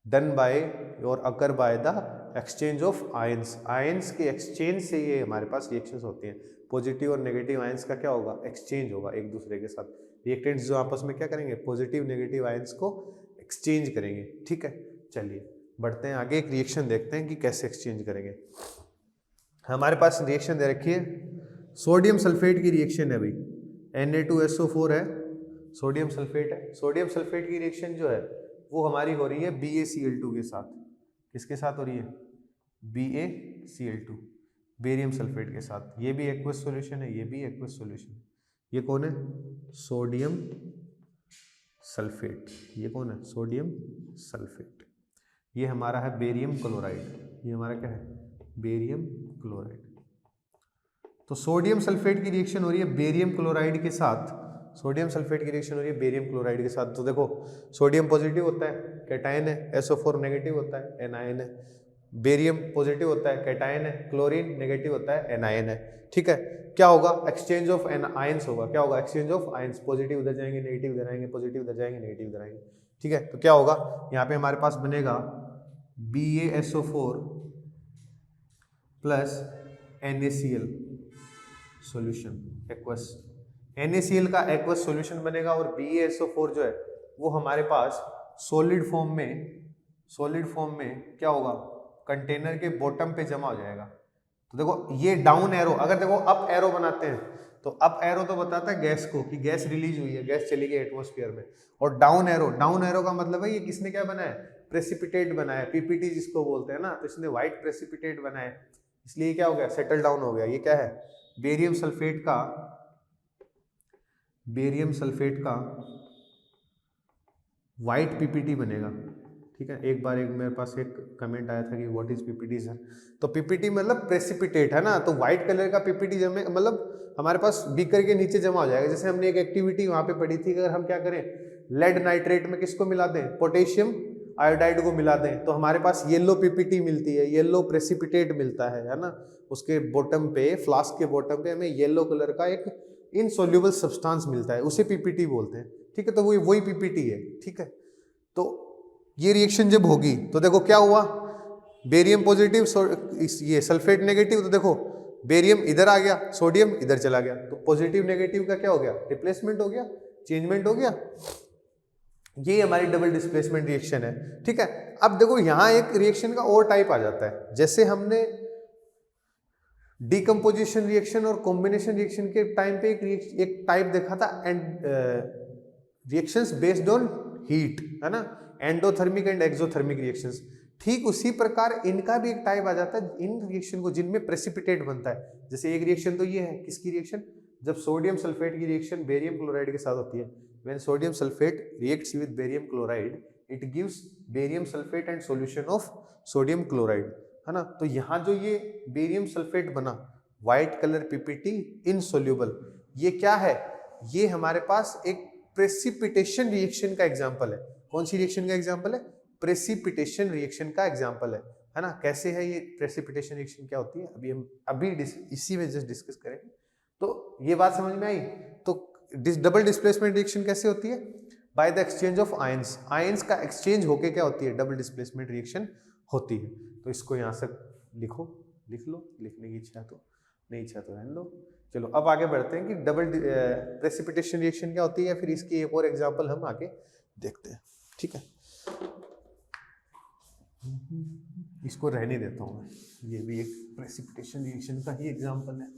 done by or occur by the exchange of ions. Ions के एक्सचेंज से ये हमारे पास रिएक्शंस होती हैं। पॉजिटिव और नेगेटिव आयंस का क्या होगा, एक्सचेंज होगा एक दूसरे के साथ। रिएक्टेंट्स जो आपस में क्या करेंगे, पॉजिटिव नेगेटिव आयंस को एक्सचेंज करेंगे, ठीक है। चलिए बढ़ते हैं आगे, एक रिएक्शन देखते हैं कि कैसे एक्सचेंज करेंगे। हमारे पास रिएक्शन दे रखी है, सोडियम सल्फेट की रिएक्शन है भाई, Na2SO4 है, सोडियम सल्फेट है। सोडियम सल्फेट की रिएक्शन जो है वो हमारी हो रही है BaCl2 के साथ। किसके साथ हो रही है, BaCl2, बेरियम सल्फेट के साथ। ये भी एक्वस सॉल्यूशन है, ये भी एक्वस सॉल्यूशन। ये कौन है, सोडियम सल्फेट। ये कौन है, सोडियम सल्फेट। ये हमारा है बेरियम क्लोराइड। ये हमारा क्या है, बेरियम क्लोराइड। तो सोडियम सल्फेट की रिएक्शन हो रही है बेरियम क्लोराइड के साथ, सोडियम सल्फेट की रिएक्शन हो रही है बेरियम क्लोराइड के साथ। तो देखो सोडियम पॉजिटिव होता है, कैटायन है, SO4 नेगेटिव होता है, एनायन है। बेरियम पॉजिटिव होता है, कैटायन है, क्लोरीन नेगेटिव होता है, एनायन है, ठीक है। क्या होगा, एक्सचेंज ऑफ आयंस होगा। क्या होगा, एक्सचेंज ऑफ आयंस। पॉजिटिव उधर जाएंगे, नेगेटिव इधर आएंगे, पॉजिटिव उधर जाएंगे, नेगेटिव इधर आएंगे, ठीक है। तो क्या होगा, यहाँ पे हमारे पास बनेगा BaSO4 plus NaCl solution, aqueous. NaCl का एक्वस सॉल्यूशन बनेगा, और BaSO4 जो है वो हमारे पास सॉलिड फॉर्म में क्या होगा, कंटेनर के बॉटम पे जमा हो जाएगा। तो देखो ये डाउन एरो, अगर देखो अप एरो बनाते हैं तो अप एरो तो बताता है गैस को कि गैस रिलीज हुई है, गैस चली गई एटमॉस्फेयर में। और डाउन एरो का मतलब है ये किसने क्या बनाया, प्रेसिपिटेट बनाया, PPT जिसको बोलते हैं ना। तो इसने व्हाइट प्रेसिपिटेट बनाया, इसलिए क्या हो गया, सेटल डाउन हो गया। ये क्या है, बेरियम सल्फेट का व्हाइट PPT बनेगा, ठीक है। एक बार मेरे पास एक कमेंट आया था कि व्हाट इज PPT सर। तो PPT मतलब प्रेसिपिटेट, है ना। तो व्हाइट कलर का PPT जमे, मतलब हमारे पास बीकर के नीचे जमा हो जाएगा। जैसे हमने एक एक्टिविटी वहां पे पढ़ी थी, अगर हम क्या करें, लेड नाइट्रेट में किसको मिला दें, पोटेशियम आयोडाइड को मिला दें, तो हमारे पास येलो PPT मिलती है, येलो प्रेसिपिटेट मिलता है ना। उसके बॉटम पे, फ्लास्क के बॉटम पे हमें येलो कलर का एक इनसोल्यूबल सब्सटेंस मिलता है, उसे PPT बोलते हैं, ठीक है। तो वही PPT है, ठीक है। तो ये रिएक्शन जब होगी तो देखो क्या हुआ, बेरियम पॉजिटिव, ये सल्फेट नेगेटिव। तो देखो बेरियम इधर आ गया, सोडियम इधर चला गया, तो पॉजिटिव नेगेटिव का क्या हो गया, रिप्लेसमेंट हो गया, चेंजमेंट हो गया। ये हमारी डबल डिस्प्लेसमेंट रिएक्शन है, ठीक है। अब देखो यहाँ एक रिएक्शन का और टाइप आ जाता है। जैसे हमने डीकम्पोजिशन रिएक्शन और कॉम्बिनेशन रिएक्शन के टाइम पे एक टाइप देखा था, and reactions based on heat, है ना, एंडोथर्मिक एंड एक्सोथर्मिक रिएक्शंस। ठीक उसी प्रकार इनका भी एक टाइप आ जाता है, इन रिएक्शन को जिनमें प्रेसिपिटेट बनता है। जैसे एक रिएक्शन तो ये है, किसकी रिएक्शन, जब सोडियम सल्फेट की रिएक्शन बेरियम क्लोराइड के साथ होती है। When sodium sulphate reacts with barium chloride, it gives barium sulphate and solution of sodium chloride, है ना। तो यहाँ जो ये बेरियम सल्फेट बना, व्हाइट कलर PPT इनसोल्यूबल, ये क्या है, ये हमारे पास एक प्रेसिपिटेशन रिएक्शन का एग्जांपल है। कौन सी रिएक्शन का एग्जांपल है? प्रेसिपिटेशन रिएक्शन का एग्जांपल है ना। कैसे है ये प्रेसिपिटेशन रिएक्शन, क्या होती है, अभी हम इसी में जस्ट डिस्कस करेंगे। तो ये बात समझ में आई। तो डबल डिस्प्लेसमेंट रिएक्शन कैसे होती है? Bye the exchange of ions. Ions का एक्सचेंज होके क्या होती है? डबल डिस्प्लेसमेंट रिएक्शन होती है। तो इसको यहाँ से लिख लो, लिखने की इच्छा तो नहीं, इच्छा तो रहने दो। चलो अब आगे बढ़ते हैं कि डबल प्रेसिपिटेशन रिएक्शन क्या होती है, फिर इसकी एक और एग्जांपल हम आगे देखते हैं, ठीक है। इसको रहने देता हूँ मैं, ये भी एक प्रेसिपिटेशन रिएक्शन का ही एग्जांपल है।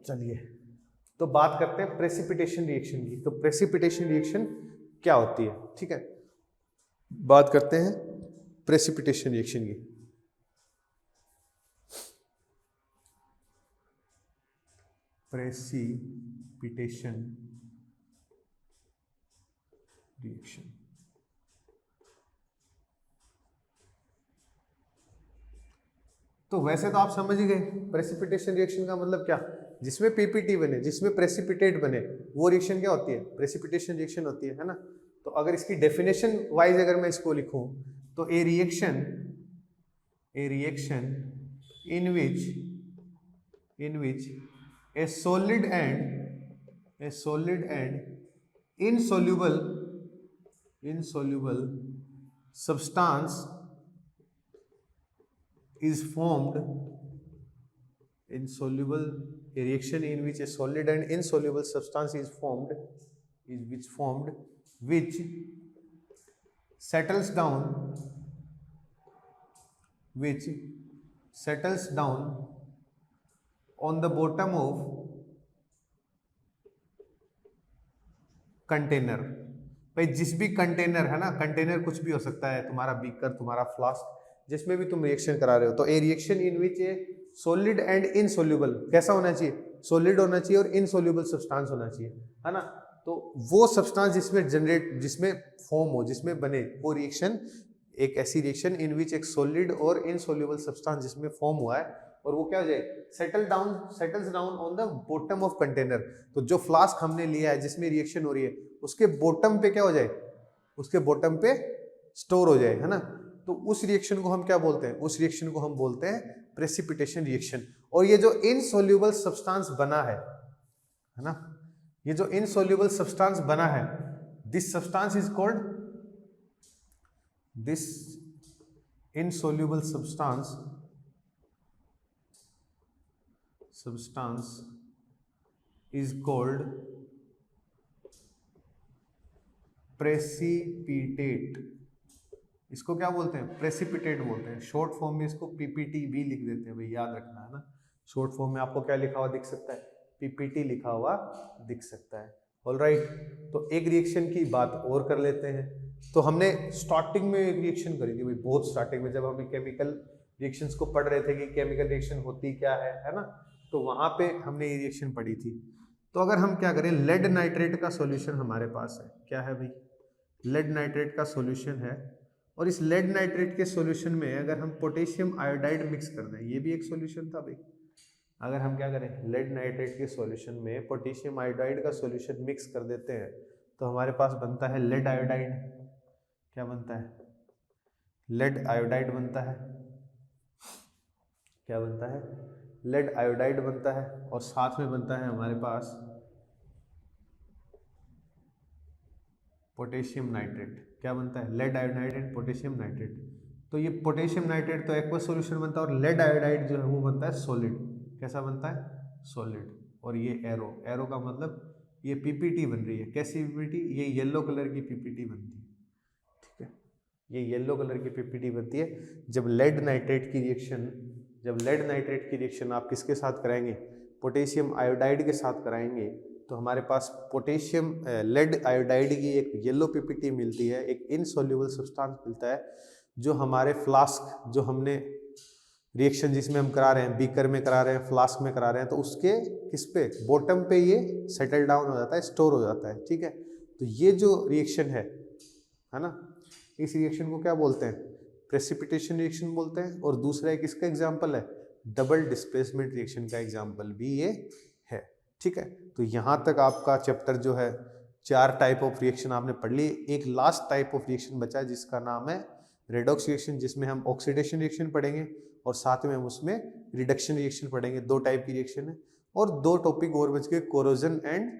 चलिए तो बात करते हैं प्रेसिपिटेशन रिएक्शन की। तो प्रेसिपिटेशन रिएक्शन क्या होती है, ठीक है। बात करते हैं प्रेसिपिटेशन रिएक्शन की। प्रेसिपिटेशन रिएक्शन, तो वैसे तो आप समझ ही गए प्रेसिपिटेशन रिएक्शन का मतलब क्या, जिसमें पीपीटी बने, जिसमें प्रेसिपिटेट बने, वो रिएक्शन क्या होती है? प्रेसिपिटेशन रिएक्शन होती है ना। तो अगर इसकी डेफिनेशन वाइज अगर मैं इसको लिखूं तो ए reaction in which A solid and insoluble substance is formed, insoluble, a reaction in which a solid and insoluble substance is formed, which settles down on the bottom of container. भाई जिस भी container है ना, container कुछ भी हो सकता है, तुम्हारा बीकर, तुम्हारा फ्लास्क, जिसमें भी तुम रिएक्शन करा रहे हो। तो ए reaction in which A solid and insoluble, कैसा होना चाहिए? सॉलिड होना चाहिए और इनसोल्यूबल सब्सटेंस होना चाहिए, है ना। तो वो सब्सटेंस जिसमें फॉर्म हो, जिसमें बने, वो रिएक्शन एक ऐसी रिएक्शन इन विच एक सॉलिड और इनसोल्यूबल सब्सटेंस जिसमें फॉर्म हुआ है, और वो क्या हो जाए? Settles down on the bottom of container. तो जो फ्लास्क हमने लिया है जिसमें रिएक्शन हो रही है, उसके बॉटम पे क्या हो जाए? उसके बॉटम पे स्टोर हो जाए, है ना। तो उस रिएक्शन को हम क्या बोलते हैं? उस रिएक्शन को हम बोलते हैं प्रेसिपिटेशन रिएक्शन। और ये जो इनसोल्यूबल सब्सटेंस बना है ना, ये जो इनसोल्यूबल सब्सटेंस बना है, this substance is called, this insoluble substance is called precipitate। इसको क्या बोलते हैं? प्रेसिपिटेट बोलते हैं। शॉर्ट फॉर्म में इसको पीपीटी भी लिख देते हैं, भाई याद रखना है ना। शॉर्ट फॉर्म में आपको क्या लिखा हुआ दिख सकता है? पीपीटी लिखा हुआ दिख सकता है। ऑलराइट, तो एक रिएक्शन की बात और कर लेते हैं। तो हमने स्टार्टिंग में एक रिएक्शन करी थी भाई, बहुत स्टार्टिंग में, जब हम केमिकल रिएक्शंस को पढ़ रहे थे कि केमिकल रिएक्शन होती क्या है ना। तो वहां पे हमने ये रिएक्शन पढ़ी थी। तो अगर हम क्या करें, लेड नाइट्रेट का सॉल्यूशन हमारे पास है, क्या है भाई? लेड नाइट्रेट का सॉल्यूशन है। और इस लेड नाइट्रेट के सॉल्यूशन में अगर हम पोटेशियम आयोडाइड मिक्स कर दें, ये भी एक सॉल्यूशन था भाई। अगर हम क्या करें, लेड नाइट्रेट के सॉल्यूशन में पोटेशियम आयोडाइड का सॉल्यूशन मिक्स कर देते हैं, तो हमारे पास बनता है लेड आयोडाइड। क्या बनता है? लेड आयोडाइड बनता है। क्या बनता है? लेड आयोडाइड बनता है। और साथ में बनता है हमारे पास पोटेशियम नाइट्रेट। क्या बनता है? Lead iodide and potassium nitrate. तो ये पोटेशियम नाइट्रेट तो एक्वस सॉल्यूशन बनता है, और लेड आयोडाइड जो है वो बनता है सॉलिड। कैसा बनता है? सॉलिड। और ये एरो का मतलब ये पीपीटी बन रही है। कैसी पीपीटी? ये येलो कलर की पीपीटी बनती है, ठीक है। ये येलो कलर की पीपीटी बनती है जब लेड नाइट्रेट की रिएक्शन आप किसके साथ कराएंगे? पोटेशियम आयोडाइड के साथ कराएंगे। तो हमारे पास पोटेशियम लेड आयोडाइड की एक येलो पीपीटी मिलती है, एक इनसोल्यूबल सब्सटेंस मिलता है, जो हमारे फ्लास्क, जो हमने रिएक्शन जिसमें हम करा रहे हैं, बीकर में करा रहे हैं, फ्लास्क में करा रहे हैं, तो उसके किस पे? बॉटम पे ये सेटल डाउन हो जाता है, स्टोर हो जाता है, ठीक है। तो ये जो रिएक्शन है ना, इस रिएक्शन को क्या बोलते हैं? प्रेसिपिटेशन रिएक्शन बोलते हैं, और दूसरा एक इसका एग्जाम्पल है डबल डिस्प्लेसमेंट रिएक्शन का एग्जाम्पल भी ये है। ठीक है, तो यहाँ तक आपका चैप्टर जो है 4 टाइप ऑफ रिएक्शन आपने पढ़ ली। एक लास्ट टाइप ऑफ रिएक्शन बचा है जिसका नाम है रेडॉक्स रिएक्शन, जिसमें हम ऑक्सीडेशन रिएक्शन पढ़ेंगे और साथ में हम उसमें रिडक्शन रिएक्शन पढ़ेंगे। 2 टाइप की रिएक्शन है, और 2 टॉपिक और बच गए, कोरोजन एंड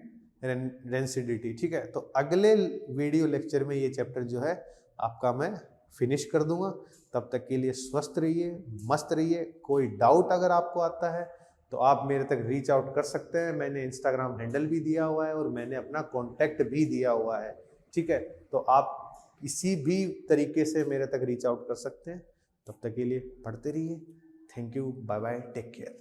रेंसिडिटी। ठीक है, तो अगले वीडियो लेक्चर में ये चैप्टर जो है आपका मैं फिनिश कर दूंगा। तब तक के लिए स्वस्थ रहिए, मस्त रहिए। कोई डाउट अगर आपको आता है तो आप मेरे तक रीच आउट कर सकते हैं। मैंने इंस्टाग्राम हैंडल भी दिया हुआ है और मैंने अपना कॉन्टैक्ट भी दिया हुआ है। ठीक है, तो आप किसी भी तरीके से मेरे तक रीच आउट कर सकते हैं। तब तक के लिए पढ़ते रहिए। Thank you, bye bye, take care.